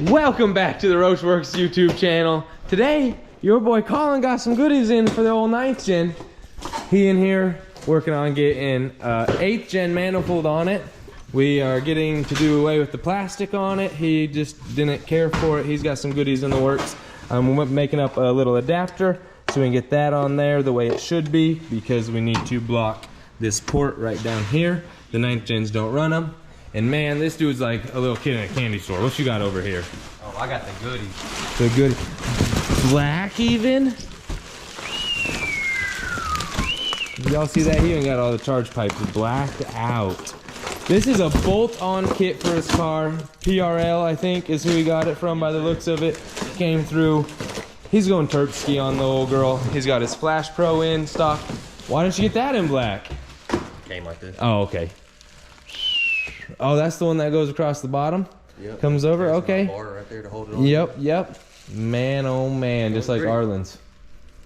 Welcome back to the Roachworks YouTube channel. Today, your boy Colin got some goodies in for the old 9th gen. He in here working on getting 8th gen manifold on it. We are getting to do away with the plastic on it. He just didn't care for it. He's got some goodies in the works. We're making up a little adapter so we can get that on there the way it should be, because we need to block this port right down here. The 9th gens don't run them. And man, this dude's like a little kid in a candy store. What you got over here? Oh, I got the goodies. The good black even? Y'all see that? He even got all the charge pipes blacked out. This is a bolt-on kit for his car. PRL, I think, is who he got it from by the looks of it. Came through. He's going Turk ski on the old girl. He's got his Flash Pro in stock. Why didn't you get that in black? Came like this. Oh, okay. Oh, that's the one that goes across the bottom? Yep. Comes over? There's okay. Bar right there to hold it on. Yep. Man, oh man, just like Arlen's.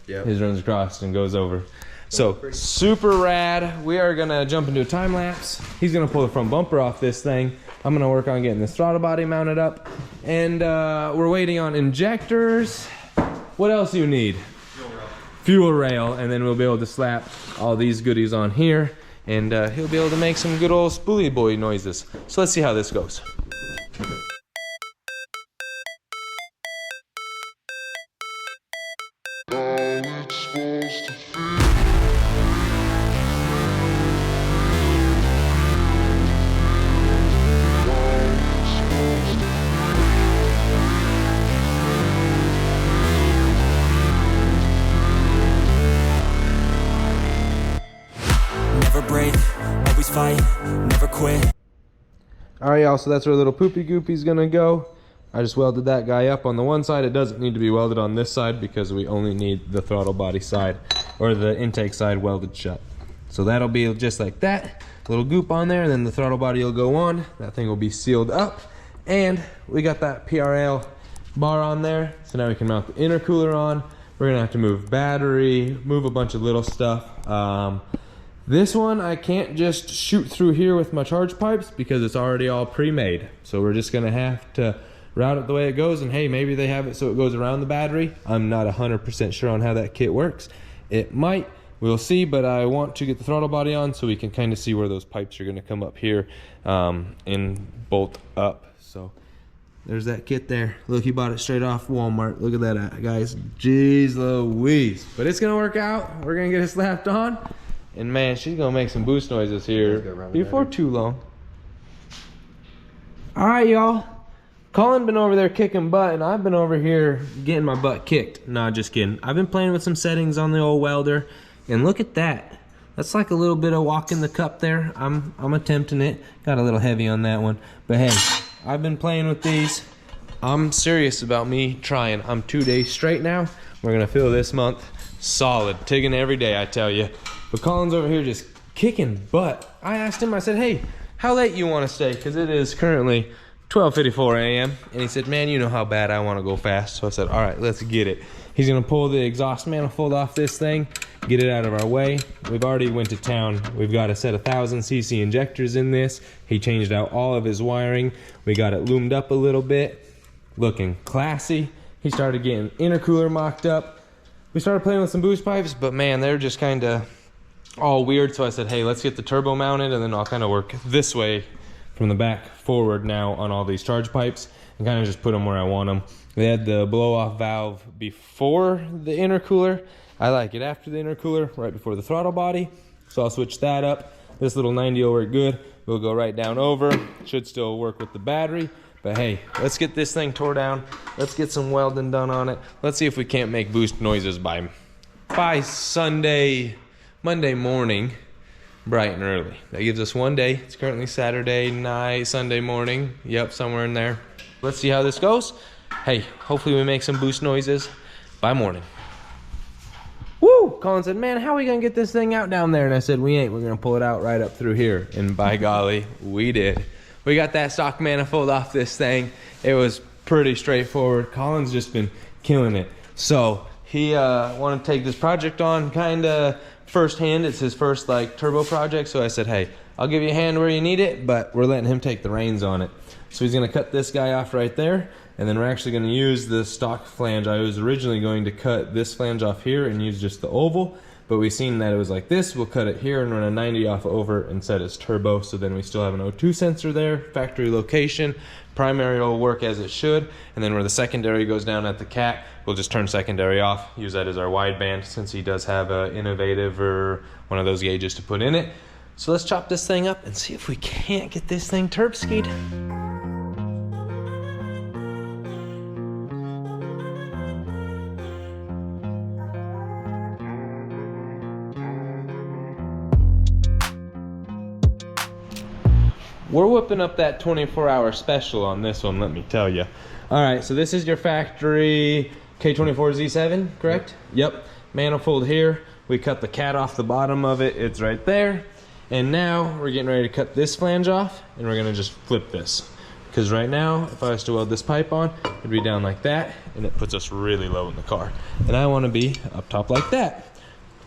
Yep. His runs across and goes over. So, super rad. We are gonna jump into a time lapse. He's gonna pull the front bumper off this thing. I'm gonna work on getting this throttle body mounted up. And we're waiting on injectors. What else do you need? Fuel rail. And then we'll be able to slap all these goodies on here. And he'll be able to make some good old spoolie boy noises. So let's see how this goes. Fight, never quit. All right, y'all, so that's where little poopy goopy's gonna go. I just welded that guy up on the one side. It doesn't need to be welded on this side because we only need the throttle body side or the intake side welded shut. So that'll be just like that. A little goop on there, and then the throttle body will go on. That thing will be sealed up. And we got that PRL bar on there. So now we can mount the intercooler on. We're gonna have to move battery, move a bunch of little stuff. This one, I can't just shoot through here with my charge pipes because it's already all pre-made. So we're just gonna have to route it the way it goes, and hey, maybe they have it so it goes around the battery. I'm not 100% sure on how that kit works. It might, we'll see, but I want to get the throttle body on so we can kind of see where those pipes are gonna come up here and bolt up. So there's that kit there. Look, he bought it straight off Walmart. Look at that, guys. Jeez Louise. But it's gonna work out. We're gonna get it slapped on. And man, she's gonna make some boost noises here before too long. All right, y'all. Colin been over there kicking butt, and I've been over here getting my butt kicked. Nah, just kidding. I've been playing with some settings on the old welder, and look at that. That's like a little bit of walking the cup there. I'm attempting it. Got a little heavy on that one, but hey, I've been playing with these. I'm serious about me trying. I'm 2 days straight now. We're gonna fill this month solid, tigging every day, I tell you. But Colin's over here just kicking butt. I asked him, I said, hey, how late you want to stay? Because it is currently 12:54 a.m. And he said, man, you know how bad I want to go fast. So I said, all right, let's get it. He's going to pull the exhaust manifold off this thing, get it out of our way. We've already went to town. We've got a set of 1000cc injectors in this. He changed out all of his wiring. We got it loomed up a little bit, looking classy. He started getting intercooler mocked up. We started playing with some boost pipes, but man, they're just kind of all weird. So I said, hey, let's get the turbo mounted, and then I'll kind of work this way from the back forward now on all these charge pipes and kind of just put them where I want them. They had the blow off valve before the intercooler. I like it after the intercooler, right before the throttle body. So I'll switch that up. This little 90 will work good. We'll go right down over. Should still work with the battery. But hey, let's get this thing tore down. Let's get some welding done on it. Let's see if we can't make boost noises by Monday morning, bright and early. That gives us 1 day. It's currently Saturday night, Sunday morning. Yep, somewhere in there. Let's see how this goes. Hey, hopefully we make some boost noises by morning. Woo! Colin said, man, how are we gonna get this thing out down there? And I said, we ain't. We're gonna pull it out right up through here. And by golly, we did. We got that stock manifold off this thing. It was pretty straightforward. Colin's just been killing it. So he wanted to take this project on kind of firsthand. It's his first like turbo project. So I said, hey, I'll give you a hand where you need it, but we're letting him take the reins on it. So he's gonna cut this guy off right there, and then we're actually gonna use the stock flange. I was originally going to cut this flange off here and use just the oval, but we've seen that it was like this. We'll cut it here and run a 90 off over and set as turbo, so then we still have an O2 sensor there, factory location. Primary will work as it should, and then where the secondary goes down at the cat, we'll just turn secondary off, use that as our wideband, since he does have a innovative or one of those gauges to put in it. So let's chop this thing up and see if we can't get this thing turb skied. We're whipping up that 24-hour special on this one, let me tell you. All right, so this is your factory K24Z7, correct? Yep. Manifold here. We cut the cat off the bottom of it. It's right there. And now we're getting ready to cut this flange off, and we're gonna just flip this. Because right now, if I was to weld this pipe on, it'd be down like that, and it puts us really low in the car. And I wanna be up top like that.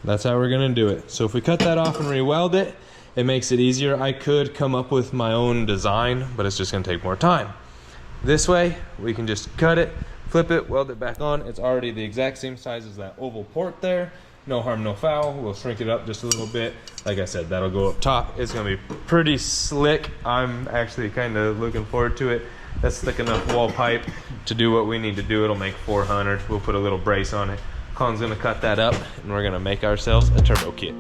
That's how we're gonna do it. So if we cut that off and re-weld it, it makes it easier. I could come up with my own design, but it's just gonna take more time. This way, we can just cut it, flip it, weld it back on. It's already the exact same size as that oval port there. No harm, no foul. We'll shrink it up just a little bit. Like I said, that'll go up top. It's gonna be pretty slick. I'm actually kind of looking forward to it. That's thick enough wall pipe to do what we need to do. It'll make 400. We'll put a little brace on it. Colin's gonna cut that up, and we're gonna make ourselves a turbo kit.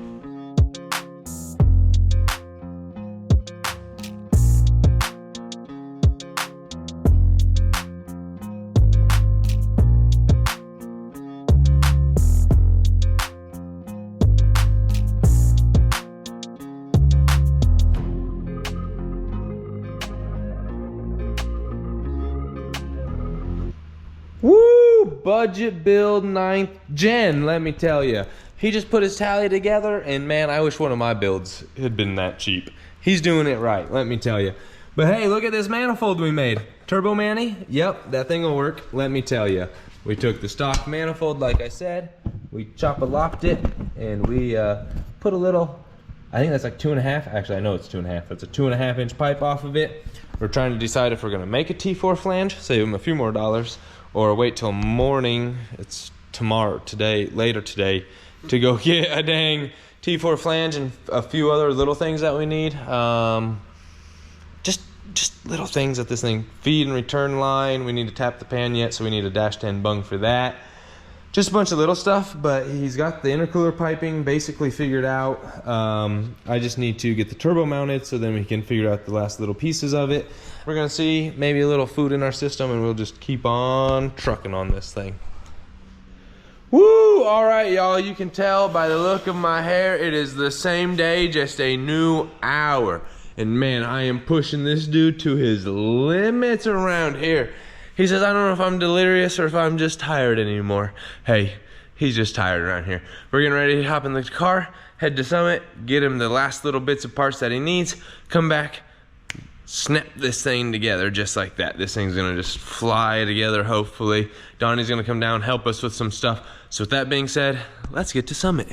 Woo! Budget build 9th gen, let me tell you. He just put his tally together, and man, I wish one of my builds had been that cheap. He's doing it right, let me tell you. But hey, look at this manifold we made. Turbo Manny? Yep, that thing will work, let me tell you. We took the stock manifold, like I said, we chop-a-lopped it, and we put a little, I think that's like 2.5, actually I know it's 2.5, it's a 2.5 inch pipe off of it. We're trying to decide if we're gonna make a T4 flange, save him a few more dollars, or wait till morning, it's tomorrow, today, later today, to go get a dang T4 flange and a few other little things that we need. Just little things that this thing, feed and return line, we need to tap the pan yet, so we need a dash 10 bung for that. Just a bunch of little stuff, but he's got the intercooler piping basically figured out. I just need to get the turbo mounted so then we can figure out the last little pieces of it. We're gonna see maybe a little food in our system, and we'll just keep on trucking on this thing. Woo! All right, y'all, you can tell by the look of my hair, it is the same day, just a new hour. And man, I am pushing this dude to his limits around here. He says, I don't know if I'm delirious or if I'm just tired anymore. Hey, he's just tired around here. We're getting ready to hop in the car, head to Summit, get him the last little bits of parts that he needs, come back, snap this thing together just like that. This thing's gonna just fly together, hopefully. Donnie's gonna come down, help us with some stuff. So with that being said, let's get to Summit.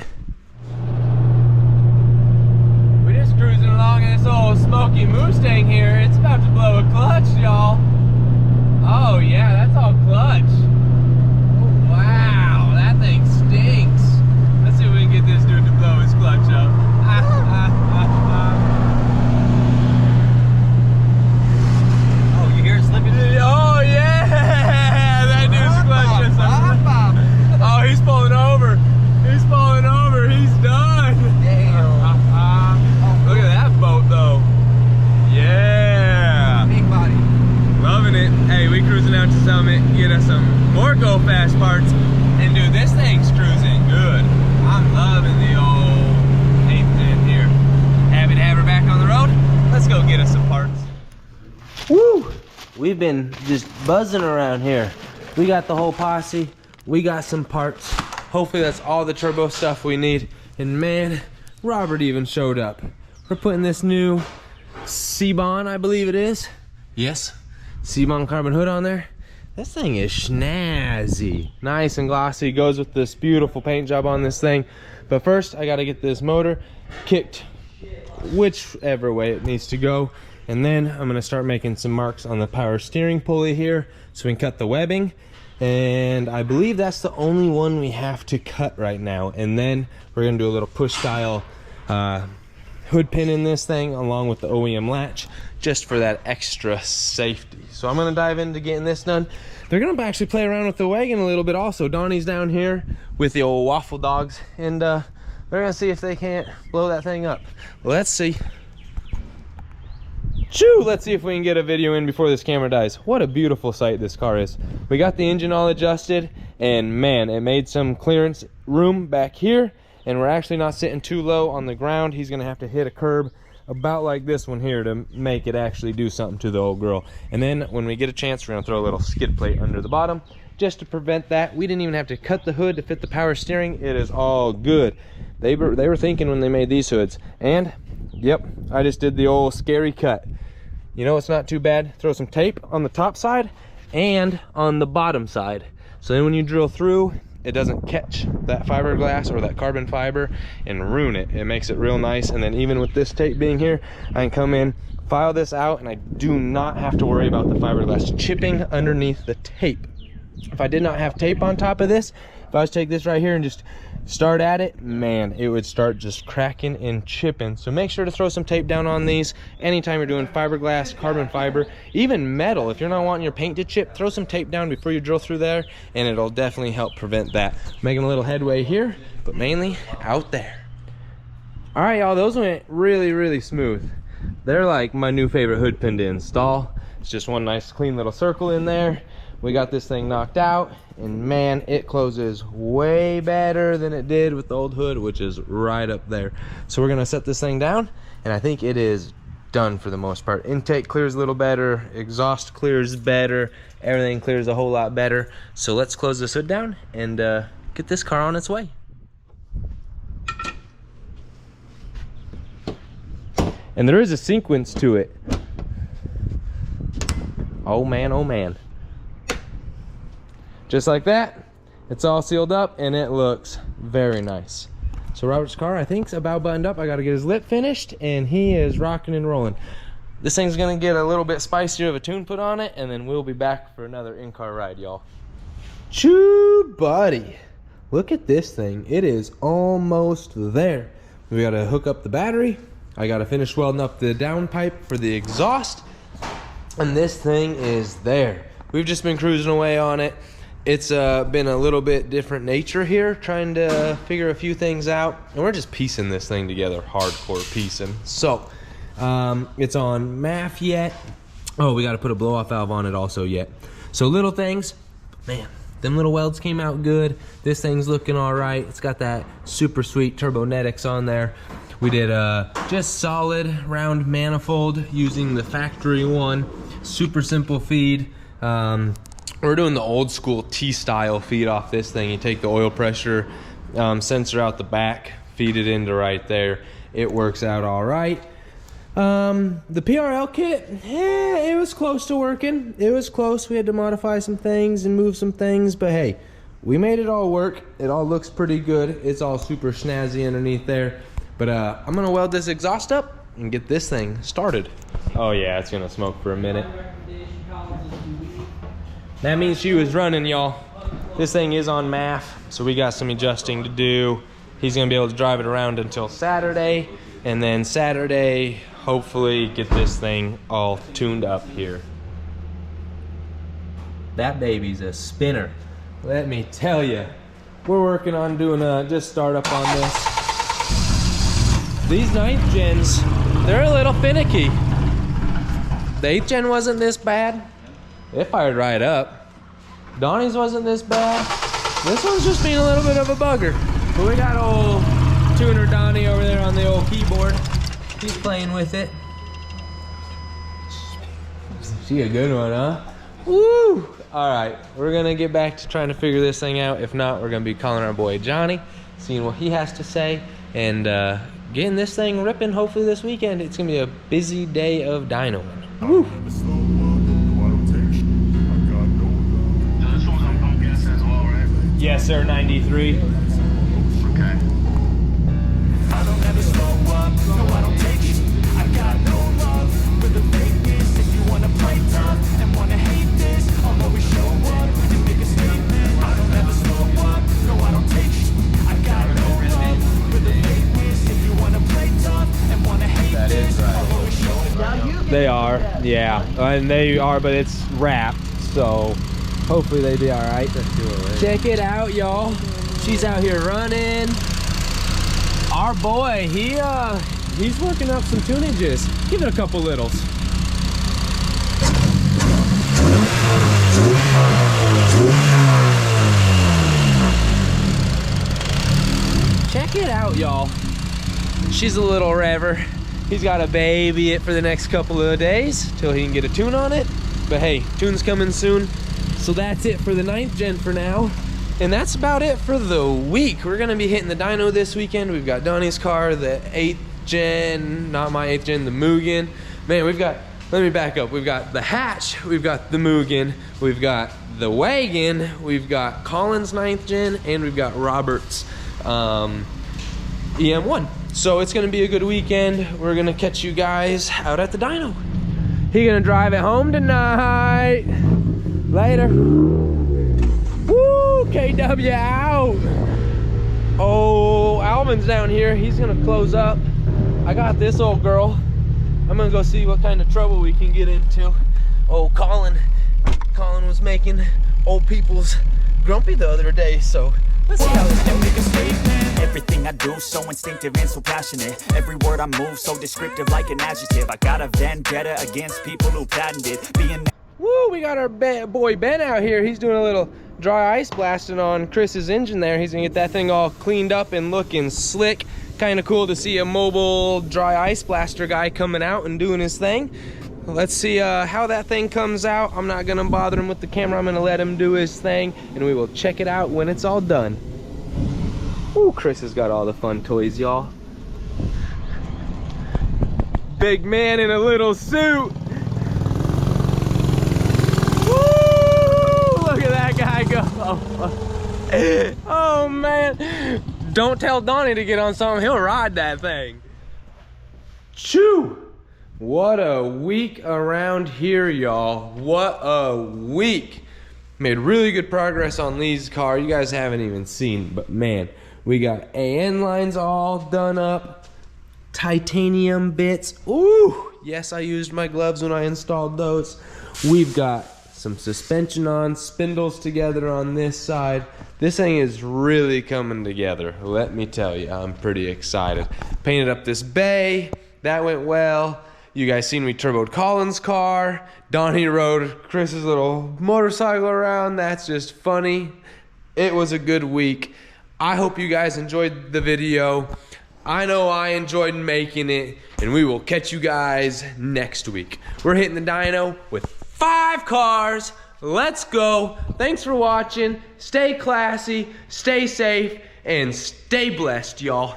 We're just cruising along in this old smoky Mustang here. It's about to blow a clutch, y'all. Oh yeah, that's all clutch. Oh, wow, that thing stinks. Let's see if we can get this dude to blow his clutch up. Oh, you hear it slipping? Oh yeah, that dude's clutch is up. Oh, he's pulling over. He's pulling over. He's done. Damn. Look at that boat though. Yeah. Big body. Loving it. Hey, we cruising out to Summit, get us some more Go Fast parts, and dude, this thing's cruising good. I'm loving the old 8th gen here. Happy to have her back on the road. Let's go get us some parts. Woo! We've been just buzzing around here. We got the whole posse. We got some parts. Hopefully that's all the turbo stuff we need. And man, Robert even showed up. We're putting this new C-Bond, I believe it is. Yes. C-Bond carbon hood on there. This thing is snazzy. Nice and glossy. Goes with this beautiful paint job on this thing. But first, I gotta get this motor kicked. whichever way it needs to go. And then I'm gonna start making some marks on the power steering pulley here so we can cut the webbing. And I believe that's the only one we have to cut right now. And then we're gonna do a little push style hood pin in this thing along with the OEM latch just for that extra safety. So I'm gonna dive into getting this done. They're gonna actually play around with the wagon a little bit also. Donnie's down here with the old waffle dogs, and they're gonna see if they can't blow that thing up. Let's see. Choo! Let's see if we can get a video in before this camera dies. What a beautiful sight this car is. We got the engine all adjusted, and man, it made some clearance room back here, and we're actually not sitting too low on the ground. He's gonna have to hit a curb about like this one here to make it actually do something to the old girl. And then when we get a chance, we're gonna throw a little skid plate under the bottom just to prevent that. We didn't even have to cut the hood to fit the power steering. It is all good. They were thinking when they made these hoods. And yep, I just did the old scary cut. You know, it's not too bad. Throw some tape on the top side and on the bottom side. So then when you drill through, it doesn't catch that fiberglass or that carbon fiber and ruin it. It makes it real nice. And then even with this tape being here, I can come in, file this out, and I do not have to worry about the fiberglass chipping underneath the tape. If I did not have tape on top of this, if I was to take this right here and just start at it, man, it would start just cracking and chipping. So make sure to throw some tape down on these anytime you're doing fiberglass, carbon fiber, even metal. If you're not wanting your paint to chip, throw some tape down before you drill through there, and it'll definitely help prevent that. Making a little headway here, but mainly out there. All right, y'all, those went really smooth. They're like my new favorite hood pin to install. It's just one nice clean little circle in there. We got this thing knocked out, and man, it closes way better than it did with the old hood, which is right up there. So we're gonna set this thing down, and I think it is done for the most part. Intake clears a little better, exhaust clears better, everything clears a whole lot better. So let's close this hood down and get this car on its way. And there is a sequence to it. Oh man, oh man. Just like that, it's all sealed up and it looks very nice. So Robert's car, I think, is about buttoned up. I gotta get his lip finished and he is rocking and rolling. This thing's gonna get a little bit spicier of a tune put on it, and then we'll be back for another in-car ride, y'all. Choo, buddy. Look at this thing. It is almost there. We gotta hook up the battery. I gotta finish welding up the downpipe for the exhaust. And this thing is there. We've just been cruising away on it. It's been a little bit different nature here, trying to figure a few things out. And we're just piecing this thing together, hardcore piecing. So, it's on MAF yet. Oh, we gotta put a blow-off valve on it also yet. So little things, man, them little welds came out good. This thing's looking all right. It's got that super sweet Turbonetics on there. We did just solid round manifold using the factory one. Super simple feed. We're doing the old school T-style feed off this thing. You take the oil pressure sensor out the back, feed it into right there. It works out all right. The PRL kit, it was close to working. It was close. We had to modify some things and move some things, but hey, we made it all work. It all looks pretty good. It's all super snazzy underneath there. But I'm gonna weld this exhaust up and get this thing started. Oh yeah, it's gonna smoke for a minute. That means she was running, y'all. This thing is on MAF, so we got some adjusting to do. He's gonna be able to drive it around until Saturday, and then Saturday, hopefully get this thing all tuned up here. That baby's a spinner. Let me tell you. We're working on doing a just startup on this. These 9th gens, they're a little finicky. The 8th gen wasn't this bad. It fired right up. Donnie's wasn't this bad. This one's just being a little bit of a bugger. But we got old tuner Donnie over there on the old keyboard. He's playing with it. She a good one, huh? Woo! All right, we're gonna get back to trying to figure this thing out. If not, we're gonna be calling our boy Johnny, seeing what he has to say, and getting this thing ripping hopefully this weekend. It's gonna be a busy day of dynoing. Woo! Yes, sir, 93. Okay. I don't ever slow up, no, I don't take are. Yeah, and they are, but it's wrapped, so hopefully they be all right. Check it out, y'all. She's out here running. Our boy, he's working up some tunages. Give it a couple littles. Check it out, y'all. She's a little rever. He's got to baby it for the next couple of days till he can get a tune on it. But hey, tune's coming soon. So that's it for the 9th gen for now. And that's about it for the week. We're gonna be hitting the dyno this weekend. We've got Donnie's car, the 8th gen, not my 8th gen, the Mugen. Man, we've got, let me back up. We've got the hatch, we've got the Mugen, we've got the wagon, we've got Colin's 9th gen, and we've got Robert's EM1. So it's gonna be a good weekend. We're gonna catch you guys out at the dyno. He gonna drive it home tonight. Later. Woo, KW out. Oh, Alvin's down here. He's gonna close up. I got this old girl. I'm gonna go see what kind of trouble we can get into. Oh, Colin was making old people's grumpy the other day, so let's see how this goes. Everything I do so instinctive and so passionate. Every word I move so descriptive like an adjective. I got a vendetta against people who patented being. Woo, we got our boy Ben out here. He's doing a little dry ice blasting on Chris's engine there. He's gonna get that thing all cleaned up and looking slick. Kind of cool to see a mobile dry ice blaster guy coming out and doing his thing. Let's see how that thing comes out. I'm not gonna bother him with the camera. I'm gonna let him do his thing and we will check it out when it's all done. Ooh, Chris has got all the fun toys, y'all. Big man in a little suit. Woo! Look at that guy go. Oh man. Don't tell Donnie to get on something. He'll ride that thing. Chew! What a week around here, y'all. What a week. Made really good progress on Lee's car. You guys haven't even seen, but man, we got AN lines all done up. Titanium bits. Ooh, yes, I used my gloves when I installed those. We've got some suspension on, spindles together on this side. This thing is really coming together. Let me tell you, I'm pretty excited. Painted up this bay. That went well. You guys seen me turboed Colin's car. Donnie rode Chris's little motorcycle around. That's just funny. It was a good week. I hope you guys enjoyed the video. I know I enjoyed making it, and we will catch you guys next week. We're hitting the dyno with 5 cars. Let's go. Thanks for watching. Stay classy, stay safe, and stay blessed, y'all.